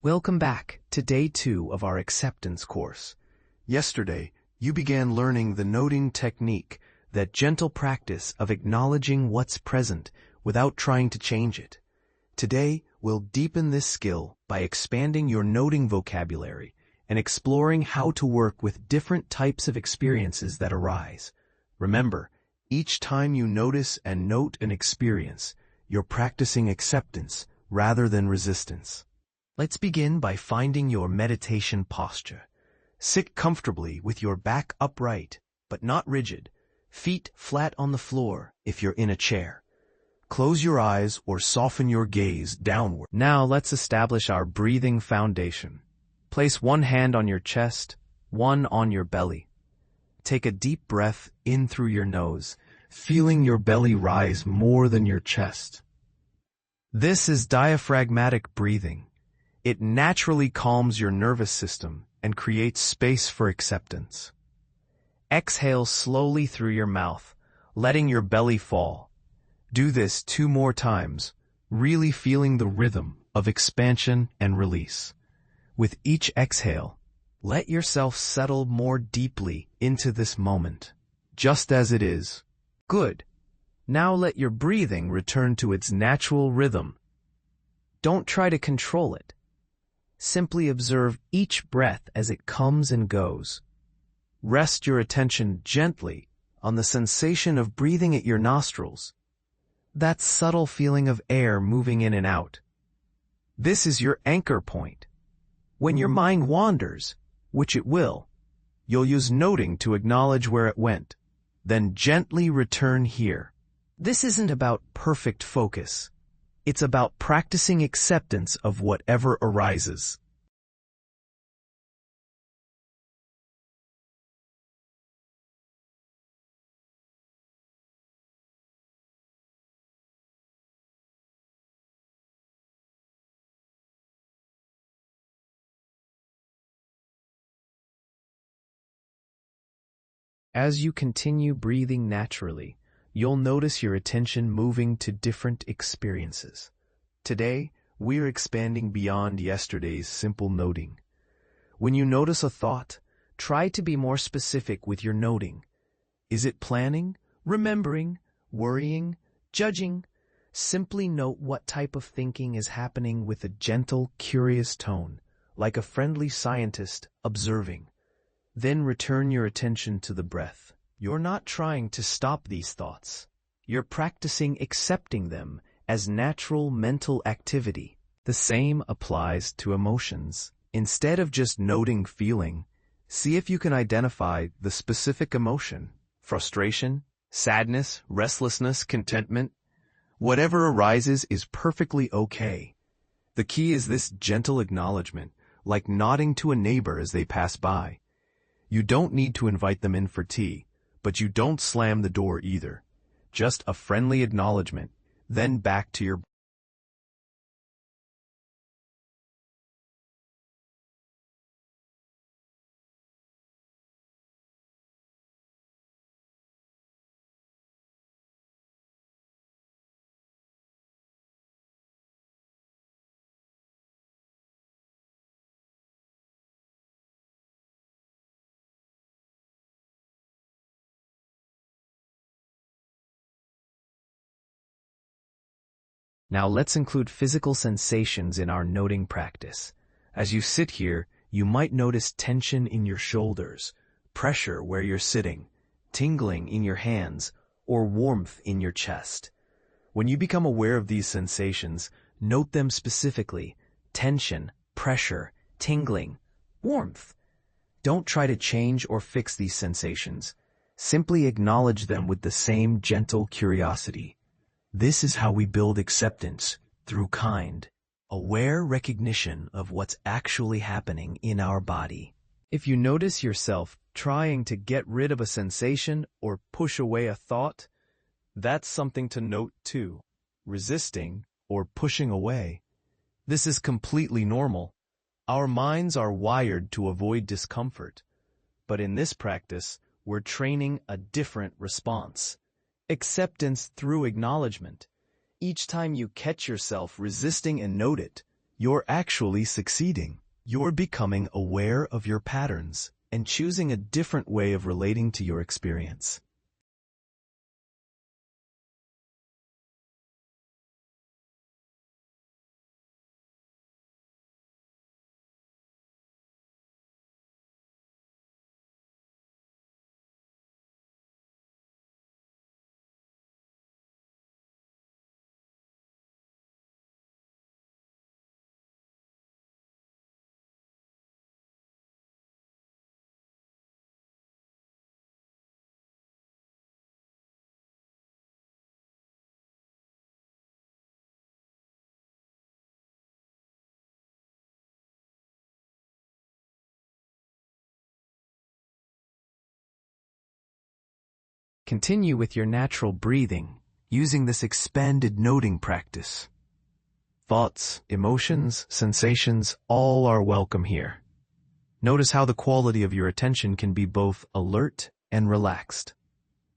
Welcome back to day 2 of our acceptance course. Yesterday, you began learning the noting technique, that gentle practice of acknowledging what's present without trying to change it. Today, we'll deepen this skill by expanding your noting vocabulary and exploring how to work with different types of experiences that arise. Remember, each time you notice and note an experience, you're practicing acceptance rather than resistance. Let's begin by finding your meditation posture. Sit comfortably with your back upright, but not rigid, feet flat on the floor if you're in a chair. Close your eyes or soften your gaze downward. Now let's establish our breathing foundation. Place one hand on your chest, one on your belly. Take a deep breath in through your nose, feeling your belly rise more than your chest. This is diaphragmatic breathing. It naturally calms your nervous system and creates space for acceptance. Exhale slowly through your mouth, letting your belly fall. Do this 2 more times, really feeling the rhythm of expansion and release. With each exhale, let yourself settle more deeply into this moment, just as it is. Good. Now let your breathing return to its natural rhythm. Don't try to control it. Simply observe each breath as it comes and goes. Rest your attention gently on the sensation of breathing at your nostrils, that subtle feeling of air moving in and out. This is your anchor point. When your mind wanders, which it will, you'll use noting to acknowledge where it went, then gently return here. This isn't about perfect focus. It's about practicing acceptance of whatever arises. As you continue breathing naturally, you'll notice your attention moving to different experiences. Today, we're expanding beyond yesterday's simple noting. When you notice a thought, try to be more specific with your noting. Is it planning, remembering, worrying, judging? Simply note what type of thinking is happening with a gentle, curious tone, like a friendly scientist observing. Then return your attention to the breath. You're not trying to stop these thoughts. You're practicing accepting them as natural mental activity. The same applies to emotions. Instead of just noting feeling, see if you can identify the specific emotion: frustration, sadness, restlessness, contentment. Whatever arises is perfectly okay. The key is this gentle acknowledgement, like nodding to a neighbor as they pass by. You don't need to invite them in for tea, but you don't slam the door either. Just a friendly acknowledgement, then back to your Now let's include physical sensations in our noting practice. As you sit here, you might notice tension in your shoulders, pressure where you're sitting, tingling in your hands, or warmth in your chest. When you become aware of these sensations, note them specifically: tension, pressure, tingling, warmth. Don't try to change or fix these sensations. Simply acknowledge them with the same gentle curiosity. This is how we build acceptance, through kind, aware recognition of what's actually happening in our body. If you notice yourself trying to get rid of a sensation or push away a thought, that's something to note too. Resisting or pushing away. This is completely normal. Our minds are wired to avoid discomfort. But in this practice, we're training a different response. Acceptance through acknowledgement. Each time you catch yourself resisting and note it, you're actually succeeding. You're becoming aware of your patterns and choosing a different way of relating to your experience. Continue with your natural breathing, using this expanded noting practice. Thoughts, emotions, sensations, all are welcome here. Notice how the quality of your attention can be both alert and relaxed.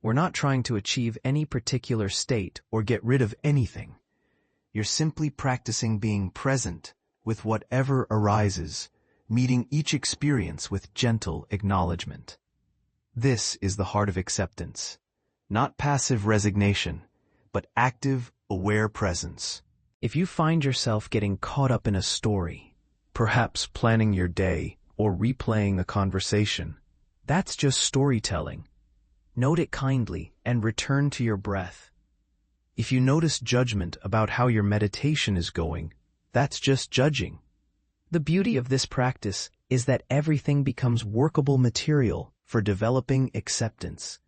We're not trying to achieve any particular state or get rid of anything. You're simply practicing being present with whatever arises, meeting each experience with gentle acknowledgment. This is the heart of acceptance. Not passive resignation, but active, aware presence. If you find yourself getting caught up in a story, perhaps planning your day or replaying a conversation, that's just storytelling. Note it kindly and return to your breath. If you notice judgment about how your meditation is going, that's just judging. The beauty of this practice is that everything becomes workable material for developing acceptance.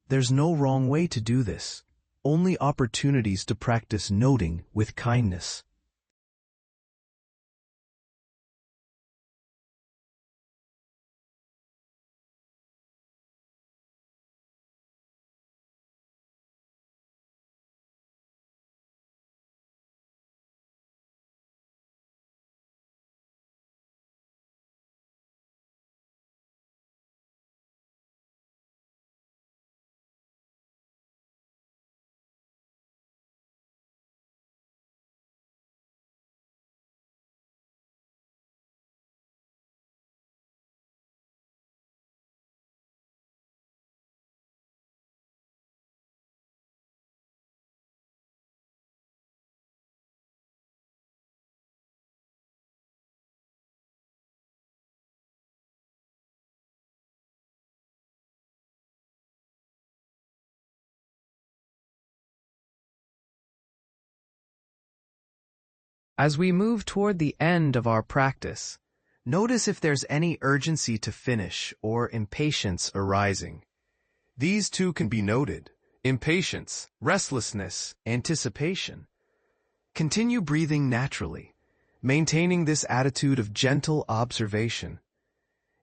There's no wrong way to do this, only opportunities to practice noting with kindness. As we move toward the end of our practice, notice if there's any urgency to finish or impatience arising. These too can be noted: impatience, restlessness, anticipation. Continue breathing naturally, maintaining this attitude of gentle observation.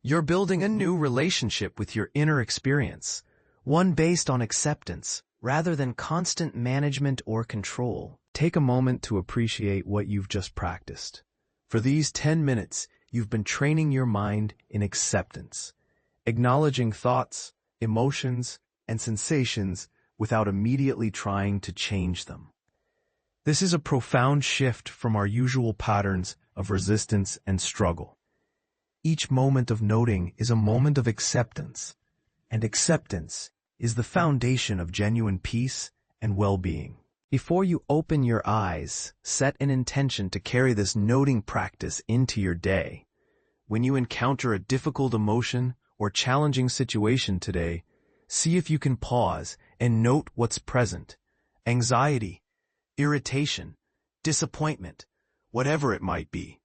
You're building a new relationship with your inner experience, one based on acceptance rather than constant management or control. Take a moment to appreciate what you've just practiced. For these 10 minutes, you've been training your mind in acceptance, acknowledging thoughts, emotions, and sensations without immediately trying to change them. This is a profound shift from our usual patterns of resistance and struggle. Each moment of noting is a moment of acceptance, and acceptance is the foundation of genuine peace and well-being. Before you open your eyes, set an intention to carry this noting practice into your day. When you encounter a difficult emotion or challenging situation today, see if you can pause and note what's present. Anxiety, irritation, disappointment, whatever it might be.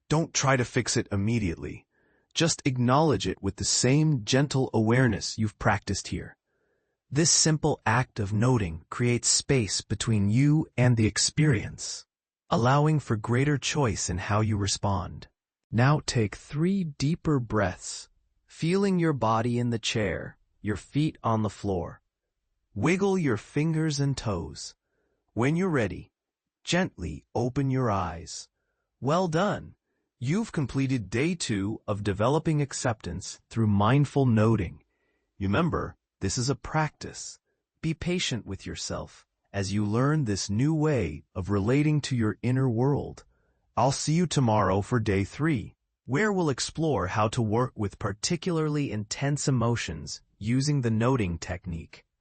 Don't try to fix it immediately. Just acknowledge it with the same gentle awareness you've practiced here. This simple act of noting creates space between you and the experience, allowing for greater choice in how you respond. Now take 3 deeper breaths, feeling your body in the chair, your feet on the floor. Wiggle your fingers and toes. When you're ready, gently open your eyes. Well done! You've completed day 2 of developing acceptance through mindful noting. Remember, this is a practice. Be patient with yourself as you learn this new way of relating to your inner world. I'll see you tomorrow for day 3, where we'll explore how to work with particularly intense emotions using the noting technique.